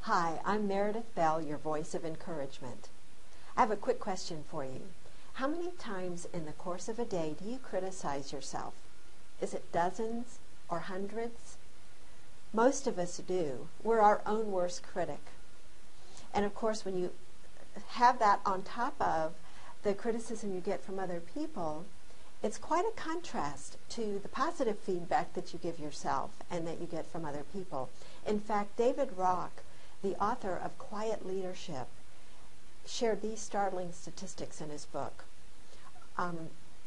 Hi, I'm Meredith Bell, your voice of encouragement. I have a quick question for you. How many times in the course of a day do you criticize yourself? Is it dozens or hundreds? Most of us do. We're our own worst critic. And of course, when you have that on top of the criticism you get from other people, it's quite a contrast to the positive feedback that you give yourself and that you get from other people. In fact, David Rock, the author of Quiet Leadership, shared these startling statistics in his book.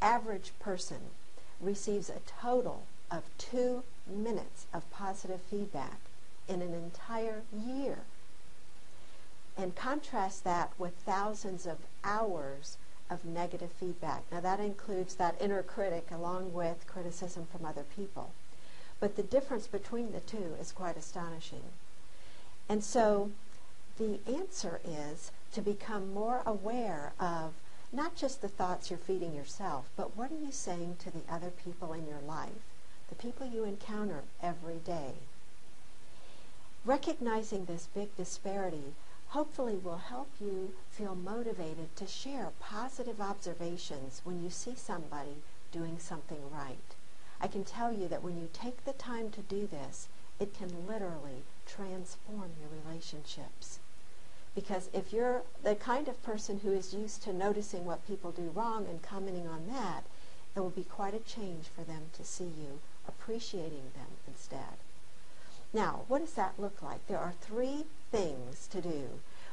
Average person receives a total of 2 minutes of positive feedback in an entire year. And contrast that with thousands of hours of negative feedback. Now that includes that inner critic along with criticism from other people. But the difference between the two is quite astonishing. And so the answer is to become more aware of not just the thoughts you're feeding yourself, but what are you saying to the other people in your life, the people you encounter every day. Recognizing this big disparity hopefully will help you feel motivated to share positive observations when you see somebody doing something right. I can tell you that when you take the time to do this, it can literally transform your relationships. Because if you're the kind of person who is used to noticing what people do wrong and commenting on that, it will be quite a change for them to see you appreciating them instead. Now, what does that look like? There are 3 things to do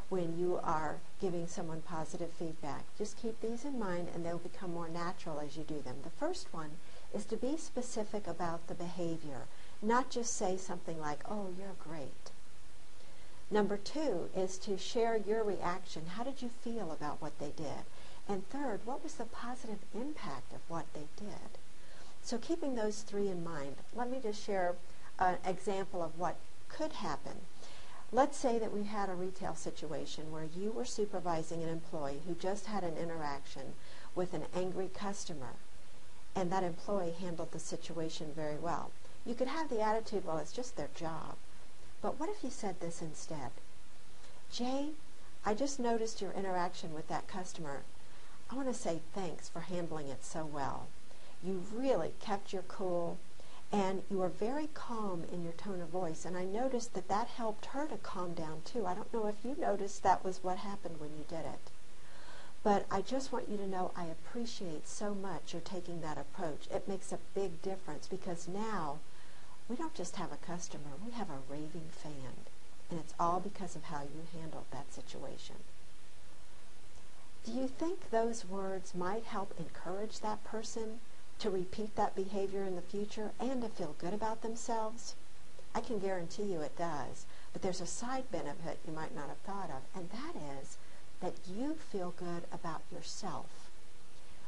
when you are giving someone positive feedback. Just keep these in mind and they'll become more natural as you do them. The first one is to be specific about the behavior, not just say something like, "Oh, you're great." Number 2 is to share your reaction. How did you feel about what they did? And third, what was the positive impact of what they did? So keeping those 3 in mind, let me just share an example of what could happen. Let's say that we had a retail situation where you were supervising an employee who just had an interaction with an angry customer, and that employee handled the situation very well. You could have the attitude, well, it's just their job. But what if you said this instead? "Jay, I just noticed your interaction with that customer. I want to say thanks for handling it so well. You really kept your cool, and you were very calm in your tone of voice, and I noticed that that helped her to calm down too. I don't know if you noticed that was what happened when you did it. But I just want you to know I appreciate so much your taking that approach. It makes a big difference because now we don't just have a customer, we have a raving fan. And it's all because of how you handled that situation." Do you think those words might help encourage that person to repeat that behavior in the future and to feel good about themselves? I can guarantee you it does. But there's a side benefit you might not have thought of, and that is that you feel good about yourself.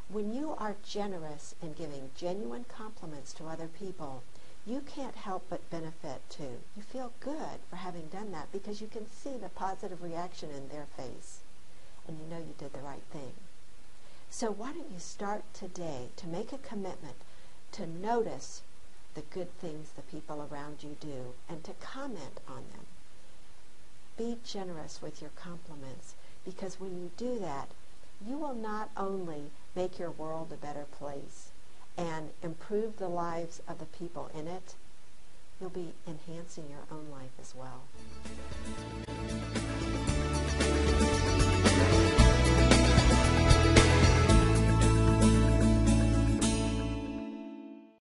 When you are generous in giving genuine compliments to other people, you can't help but benefit too. You feel good for having done that because you can see the positive reaction in their face, and you know you did the right thing. So why don't you start today to make a commitment to notice the good things the people around you do and to comment on them. Be generous with your compliments, because when you do that, you will not only make your world a better place and improve the lives of the people in it, you'll be enhancing your own life as well.